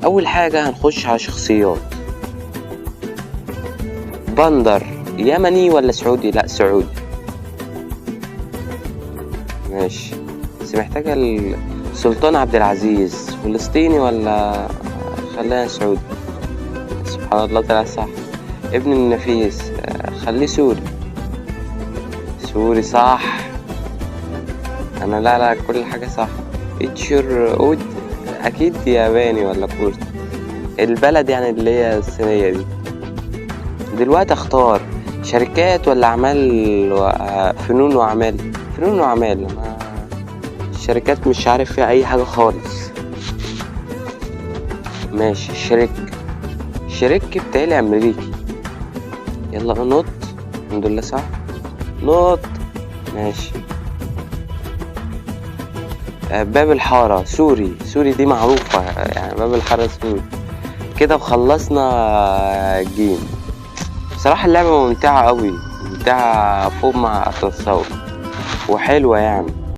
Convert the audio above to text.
اول حاجة هنخش على شخصيات. بندر يمني ولا سعودي؟ لا سعودي. ماشي، بس محتاجة السلطان عبد العزيز فلسطيني ولا خليها سعودي؟ سبحان الله طلع صح. ابن النفيس خليه سوري. سوري صح. انا لا كل حاجة صح. اتشر اود اكيد ياباني ولا كوري. البلد يعني اللي هي الصينية دي. دلوقتي اختار شركات ولا اعمال فنون واعمال. فنون واعمال. الشركات مش عارف فيها اي حاجة خالص. ماشي شريك بتاعي امريكي. يلا نط. الحمد لله صح. نط. ماشي. باب الحارة سوري دي معروفة يعني باب الحارة سوري. كده وخلصنا جيم. بصراحة اللعبة ممتعة قوي، ممتعة فوق ما تتصور وحلوة يعني.